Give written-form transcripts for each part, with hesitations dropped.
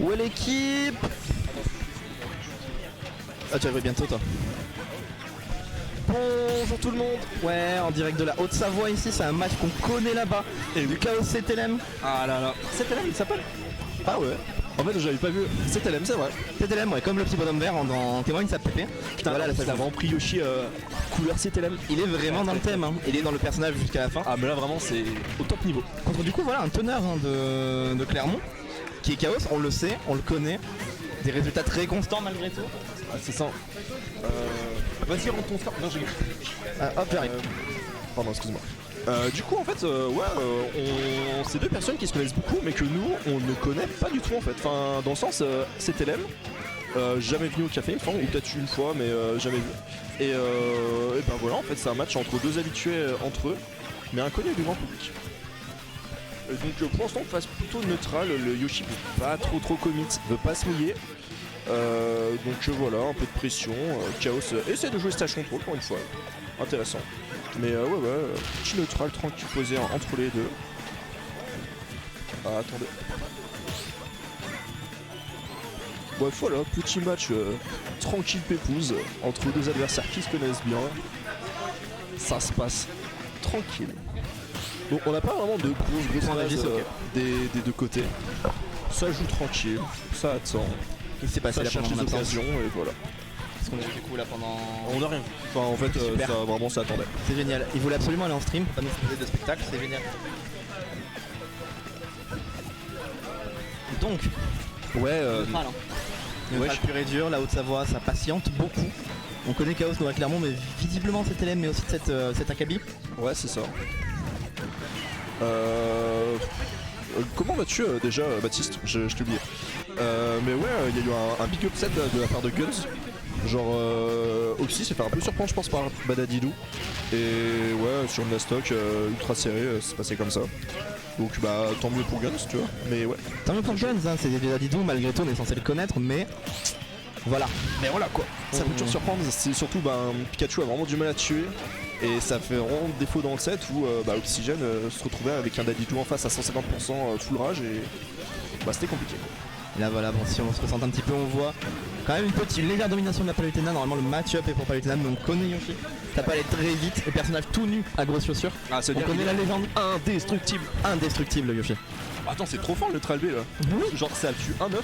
Où est l'équipe? Ah tu arrives bientôt toi. Bonjour tout le monde. Ouais, en direct de la Haute-Savoie ici, c'est un match qu'on connaît là-bas. Et du Chaos CTLM. Ah là là, CTLM il s'appelle? Ah ouais. En fait j'avais pas vu, CTLM c'est vrai. CTLM, ouais, comme le petit bonhomme vert en témoigne sa pépé. Putain voilà, là, t'as vraiment pris Yoshi couleur CTLM. Il est vraiment dans le thème, hein. Il est dans le personnage jusqu'à la fin. Ah mais là vraiment c'est au top niveau. Contre du coup voilà un teneur hein, de Clermont, qui est Chaos, on le sait, on le connaît. Des résultats très constants malgré tout. Ah c'est ça. Vas-y rentre ton score. Non j'ai... Hop j'arrive. Pardon excuse-moi. Du coup en fait c'est deux personnes qui se connaissent beaucoup mais que nous on ne connaît pas du tout en fait. Enfin dans le sens CTLM, jamais venu au café, enfin ou peut-être une fois mais jamais vu. Et ben voilà en fait c'est un match entre deux habitués entre eux mais inconnus du grand public. Et donc pour l'instant phase plutôt neutrale, le Yoshi veut pas trop commit, veut pas se mouiller. Donc voilà, un peu de pression, Chaos essaie de jouer stage control pour une fois, intéressant. Mais ouais, petit neutral tranquille posé entre les deux. Ah attendez. Bref voilà, petit match tranquille pépouze entre deux adversaires qui se connaissent bien. Ça se passe tranquille. Bon on n'a pas vraiment de grosses phases des deux côtés. Ça joue tranquille, ça attend. Il s'est passé ça là cherche pendant les longtemps. occasions et voilà. Qu'est-ce qu'on a vu du coup là pendant... On n'a rien vu. Enfin en fait Super. ça vraiment ça attendait. C'est génial, il voulait absolument aller en stream pour pas nous proposer de spectacle, c'est génial. Donc, Ouais neutral, hein. Neutral pur et dur, la Haute-Savoie ça patiente beaucoup. On connaît Chaos Nouvelle Clermont mais visiblement c'est LM mais aussi de cette acabit. ouais c'est ça. Comment vas-tu déjà Baptiste? Je t'ai oublié. Mais ouais il y a eu un big upset de la part de Guns. Genre Oxy s'est fait un peu surprendre je pense par Badadidou. Et ouais sur une stock ultra serré c'est passé comme ça. Donc bah tant mieux pour Guns tu vois. Mais ouais. Tant mieux pour Guns, hein, c'est Badadidou, malgré tout on est censé le connaître mais... Voilà. Mais voilà quoi. Ça peut toujours surprendre, c'est surtout Pikachu a vraiment du mal à tuer. Et ça fait vraiment défaut dans le set où Oxygène se retrouvait avec un Dadidou en face à 150% full rage et bah c'était compliqué. Et là voilà, bon si on se ressent un petit peu on voit quand même une légère domination de la Palutena. Normalement le match-up est pour Palutena mais on connaît Yoshi. Ça peut aller très vite, le personnage tout nu à grosses chaussures. Ah, on connaît la légende. Indestructible. Indestructible Yoshi. Attends c'est trop fort le Neutral B là. Oui. Genre ça tue 1-9 et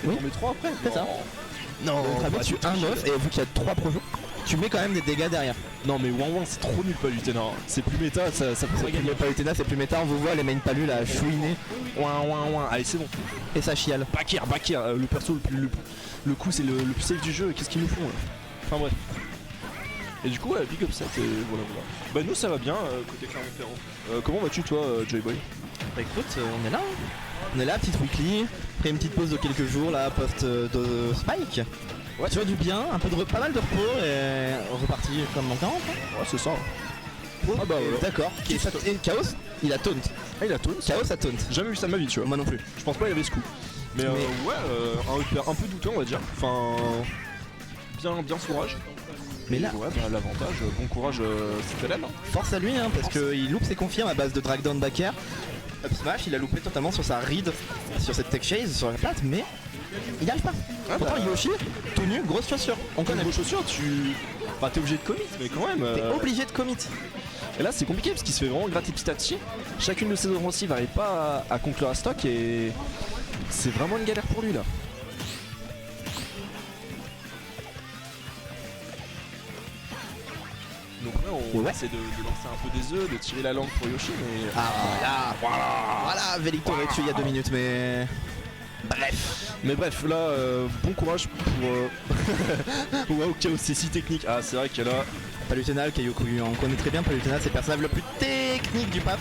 Oui. on met 3 après. C'est ça. Non, Le Neutral B tue 1-9 et vu qu'il y a 3 projets, tu mets quand même des dégâts derrière. Non mais Wang c'est trop nul Palutena. C'est plus méta, ça peut pas gagner. Le Palutena c'est plus méta, on vous voit les main palus là chouiner Ouin. Allez c'est bon. et ça chiale. Bakir, le perso le coup c'est le plus safe du jeu, qu'est-ce qu'ils nous font là? Enfin bref. Et du coup ouais, big upset et voilà. Bah nous ça va bien côté Clermont-Ferrand. Comment vas-tu toi Joyboy? Bah écoute, on est là. On est là, petite weekly, après une petite pause de quelques jours là, post de Spike. Ouais, tu vois du bien, pas mal de repos et reparti comme en 40. Ouais c'est ça. Ah bah voilà. D'accord. Et Chaos, il a taunt. Ah il a taunt. Chaos a taunt. Jamais vu ça de ma vie tu vois. Moi non plus. Je pense pas il y avait ce coup. Mais ouais, un peu douteux on va dire. Enfin bien courage. Mais là, ouais, bah, l'avantage, bon courage CTLM. force à lui hein, parce qu'il loupe ses confirmes à base de drag down back air. Up smash, il a loupé totalement sur sa read, sur cette tech chase, sur la plate, mais il n'y arrive pas. Pourtant Yoshi, tout nu, grosse chaussure. On connaît. Vos chaussures, enfin, t'es obligé de commit, mais quand même. T'es obligé de commit. Et là c'est compliqué parce qu'il se fait vraiment gratter petit à petit. Chacune de ses offensives n'arrive pas à conclure à stock et c'est vraiment une galère pour lui là. Donc là on essaie de lancer un peu des œufs, de tirer la langue pour Yoshi mais... Ah voilà, Vélicto aurait tué il y a 2 minutes mais... Bref là bon courage pour Wow Chaos c'est si technique. Ah c'est vrai que là Palutena, Kaioku, on connaît très bien Palutena, c'est le personnage le plus technique du PAF.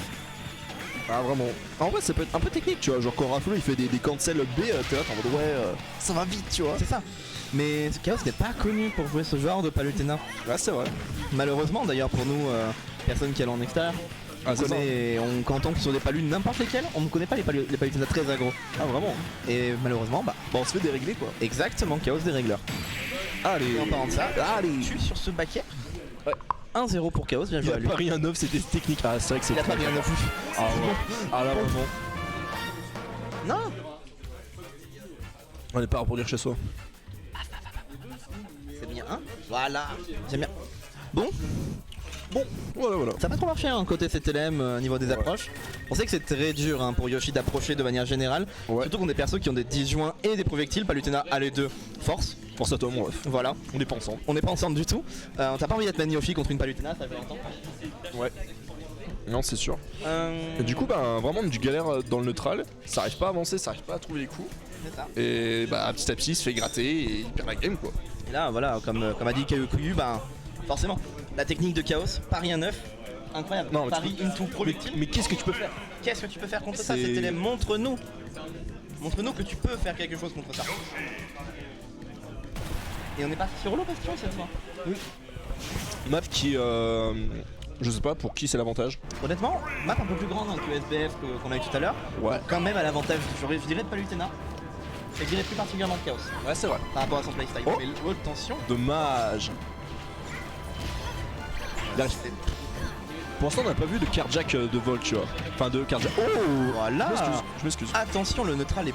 Ah vraiment. En vrai ça peut être un peu technique tu vois, genre quand Raflo il fait des cancel B, t'es là en mode ouais ça va vite tu vois. C'est ça. Mais Chaos n'est pas connu pour jouer ce genre de Palutena. Ouais c'est vrai. Malheureusement d'ailleurs pour nous, personne qui est en extérieur. Quand on tombe sur des palus n'importe lesquels, on ne connaît pas les Palutena très aggro. Ah vraiment. Et malheureusement on se fait dérégler quoi. Exactement, Chaos dérégleur. Allez. Et en parlant de ça, allez. tue sur ce baquet. Ouais. 1-0 pour Chaos, bien Il joué a à lui. pas rien neuf, c'était technique. Ah c'est vrai que c'est Il a pas rien neuf. Ah ouais. Ah là vraiment. Non. On n'est pas à reproduire chez soi. C'est bien, hein. Voilà, j'aime bien. Bon, Voilà. ça n'a pas trop marché hein, côté CTLM au niveau des approches. On sait que c'est très dur hein, pour Yoshi d'approcher de manière générale. Ouais. Surtout qu'on des persos qui ont des disjoints et des projectiles. Palutena a les deux. Force. Pour ça, toi, mon ref. Voilà. On est pas ensemble. On n'est pas ensemble du tout. On t'a pas envie d'être Man Yoshi contre une Palutena, ça fait longtemps. Ouais. Non, c'est sûr. Et du coup, bah, vraiment du galère dans le neutral. Ça arrive pas à avancer, ça arrive pas à trouver les coups. C'est ça. Et bah, petit à petit, il se fait gratter et il perd la game, quoi. Et là, voilà, comme a dit Kayokuyu, bah, forcément, la technique de chaos, pari un 9, incroyable. Non, mais pari into projectile. Mais qu'est-ce que tu peux faire? Qu'est-ce que tu peux faire contre ça, C'est- CTLM? Montre-nous. Montre-nous que tu peux faire quelque chose contre ça. Et on est parti sur l'eau-bastion cette fois. Map qui, je sais pas pour qui c'est l'avantage. Honnêtement, map un peu plus grande hein, que le SBF qu'on a eu tout à l'heure. Ouais. Quand même à l'avantage, je dirais de Palutena. Et je dirais plus particulièrement de Chaos Ouais, c'est vrai. par rapport à son playstyle. Oh. Mais haute tension. Dommage. Là, pour l'instant, on n'a pas vu de carjack de vol, tu vois. Enfin, de carjack. Oh, Voilà. je m'excuse. Attention, le neutral est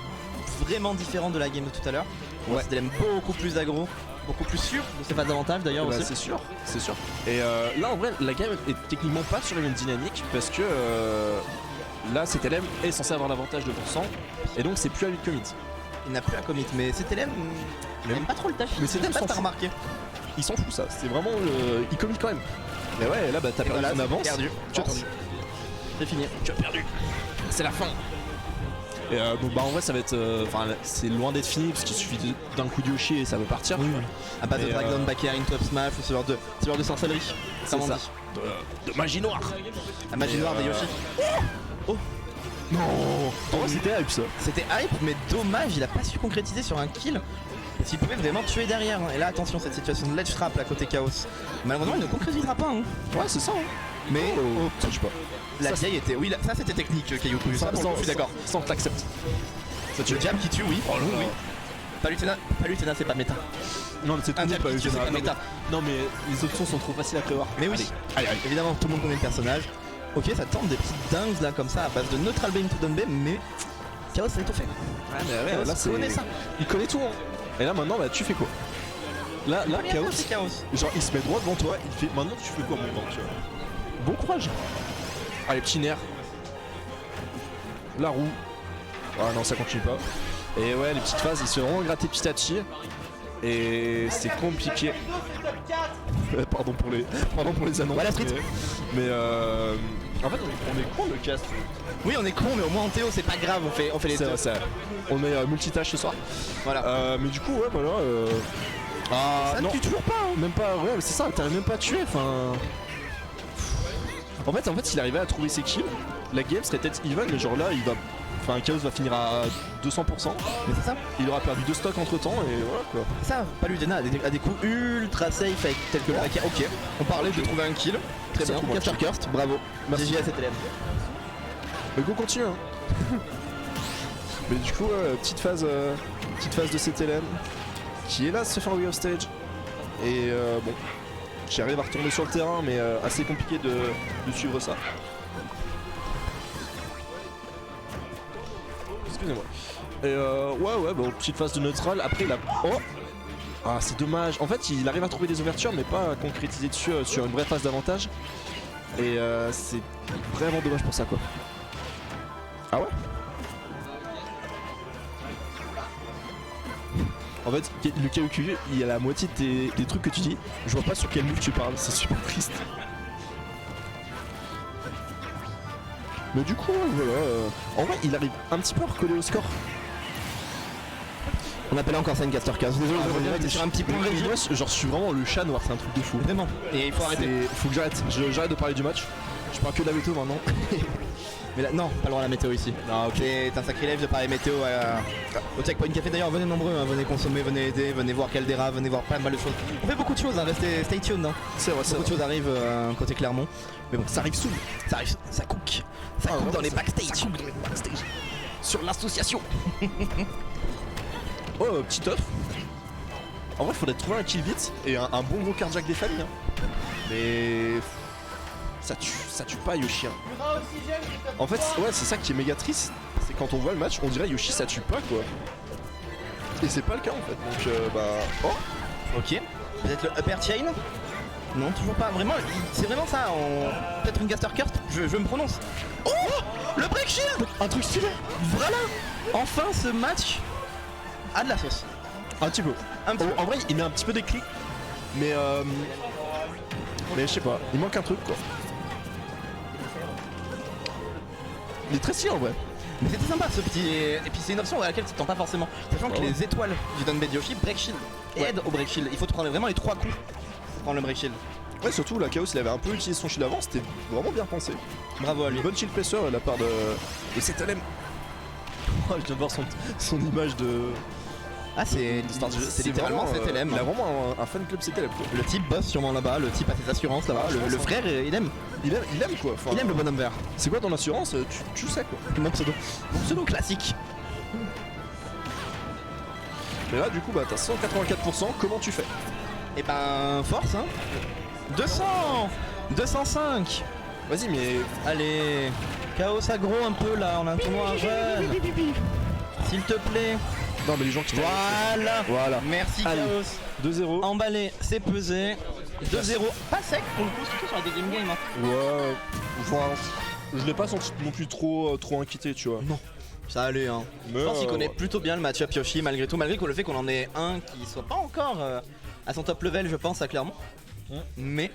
vraiment différent de la game de tout à l'heure. Ouais. C'était beaucoup plus aggro, beaucoup plus sûr de ses phases d'avantage d'ailleurs Bah, aussi. c'est sûr, c'est sûr. Et là, en vrai, la game est techniquement pas sur la même dynamique parce que là, CTLM est censé avoir l'avantage de pourcent et donc c'est plus à lui de commit. Il n'a plus à commit, mais CTLM, il aime pas trop le tâche. Mais CTLM pas s'en si t'as fout. remarqué. Il s'en fout, ça. C'est vraiment. Il commit quand même. Mais ouais, là, bah, t'as Et perdu voilà, ton c'est avance. perdu. Tu as perdu. C'est fini. Tu as perdu. C'est la fin. Et donc, bah, en vrai, ça va être. Enfin, c'est loin d'être fini parce qu'il suffit d'un coup de Yoshi et ça va partir. À base de Et, Dragon Backer, Into Up Smash ou ce genre de sorcellerie. C'est Comment on ça. dit. De magie noire. La magie noire de Yoshi. Non. En vrai, c'était hype ça. C'était hype, mais dommage, il a pas su concrétiser sur un kill. S'il pouvait vraiment tuer derrière. Hein. Et là, attention, cette situation de ledge trap là côté Chaos. Malheureusement, il ne concrétisera pas. Hein. Ouais, c'est ça. Hein. Mais Ça, je sais pas. la Ça, vieille était. Oui, ça c'était technique, Kayoku. Ça, pour le coup, je suis d'accord. Sans que t'acceptes. Ça Le jab qui tue, oui. Oh là là. oui. Palutena, c'est pas méta. Non, mais c'est Un tout jab pas qui tue, c'est pas non, méta. non, mais les options sont trop faciles à prévoir. Mais oui. Allez. Évidemment, tout le monde connaît le personnage. Ok, ça tente des petites dingues là comme ça à base de neutral beam to down beam, mais Chaos ça tout fait. Ouais, mais Chaos là, c'est. connaît ça. Il connaît tout. Hein. Et là, maintenant, bah, tu fais quoi? Là, Chaos. C'est Chaos. Genre, il se met droit devant toi. Il fait. Maintenant, tu fais quoi, mon grand, tu vois? Bon courage. Allez, petit nerf. La roue. Ah non, ça continue pas. Et ouais, les petites phases, il se fait vraiment gratter petit à petit. Et c'est compliqué. Pardon pour les annonces. Voilà, Street. Mais en fait, on est con le cast. Oui, on est con, mais au moins en Théo, c'est pas grave, on fait les deux. On est multitâche ce soir. Voilà. Mais du coup, ouais, voilà. Ça ne non, tue toujours pas. Hein. même pas. Ouais, mais c'est ça, t'arrives même pas à tuer. Enfin. En fait, s'il arrivait à trouver ses kills, la game serait peut-être even, mais genre là, il va. Enfin, Chaos va finir à 200%. Mais c'est ça. Il aura perdu 2 stocks entre temps et voilà quoi. Ça, Palutena a des coups ultra safe avec tel que le hacker. Ok, on parlait de trouver un kill. Très Ça bien. trouve un Caster kill. Curse, bravo. Merci. GG à cette élève. Mais go continue hein. Mais du coup petite phase de CTLM qui est là se faire un way off stage. Et bon, j'arrive à retomber sur le terrain mais assez compliqué de suivre ça. Excusez-moi. Et ouais bon, petite phase de neutral, après il a. Oh. Ah c'est dommage. En fait il arrive à trouver des ouvertures mais pas à concrétiser dessus sur une vraie phase d'avantage. Et c'est vraiment dommage pour ça quoi. Ah ouais? En fait, le KOQ, il y a la moitié des trucs que tu dis, je vois pas sur quel move tu parles, c'est super triste. Mais du coup, voilà. En vrai, il arrive un petit peu à recoller au score. On appelle encore ça une Caster Curse. Désolé, je reviens, t'es sur un petit point de régie. Moi, genre, je suis vraiment le chat noir, c'est un truc de fou. Vraiment. Et il faut arrêter. Faut que j'arrête, j'arrête de parler du match. Je parle que de la météo maintenant. Mais là, non, pas le droit à la météo ici. Ah, ok. C'est un sacrilège de parler météo au Checkpoint Café. D'ailleurs, venez nombreux, hein, venez consommer, venez aider, venez voir Caldera, venez voir pas mal de choses. On fait beaucoup de choses, hein, restez stay tuned. Hein. C'est vrai, c'est Beaucoup de vrai. choses arrivent côté Clermont. Mais bon, ça arrive soon. Ça arrive, ça cook. Ça cook ouais, dans les ça- backstage. ça cook dans les backstage. Sur l'association. Oh, petit off. En vrai, faudrait trouver un kill vite et un bon gros cardiaque des familles. Hein. Mais ça tue pas Yoshi. Hein. En fait, ouais, c'est ça qui est méga triste. C'est quand on voit le match, on dirait Yoshi ça tue pas quoi. Et c'est pas le cas en fait. Donc oh, Ok. Peut-être le upper chain. Non, toujours pas. Vraiment, c'est vraiment ça. Peut-être une Gaster Curse. Je me prononce. Oh, le break shield. un truc stylé. Voilà. Enfin, ce match a de la sauce. Un petit peu. Un petit peu. En vrai, il met un petit peu des clics, mais je sais pas, il manque un truc quoi. Il est très stylé en vrai. Mais c'était sympa ce petit. Et puis c'est une option à laquelle tu t'attends pas forcément. Sachant que Ouais. les étoiles du Donbed Yoshi, break shield, aident au break shield. Il faut te prendre vraiment les 3 coups pour prendre le break shield. Ouais, surtout la Chaos, il avait un peu utilisé son shield avant, c'était vraiment bien pensé. Bravo à lui. Une bonne shield pressure de la part de cet LM. Oh, je viens de voir son image de. Ah, c'est littéralement vraiment, cet LM. Il a vraiment un fan club CTLM quoi. Le type boss sûrement là-bas, le type a ses assurances là-bas. Ah, je le pense, frère, il aime. Il aime quoi. Enfin, Il aime le bonhomme vert. C'est quoi ton assurance, tu sais quoi. Mon pseudo. Mon pseudo classique. Mais là du coup bah t'as 184%, comment tu fais? Et ben, force hein. 200 205. Vas-y mais. Allez. Chaos aggro un peu là, on a un tournoi jeune. S'il te plaît. Non mais les gens qui Voilà. Voilà. Merci Allez. Chaos. 2-0. Emballé, c'est pesé. 2-0. Pas sec pour le coup, surtout sur la deuxième game. Hein. Ouais. Enfin, je l'ai pas senti non plus trop inquiété tu vois. Non. Ça allait hein. Mais Je pense qu'il connaît ouais. plutôt bien le match-up Yoshi malgré tout, malgré le fait qu'on en ait un qui soit pas encore à son top level je pense à Clermont. Mais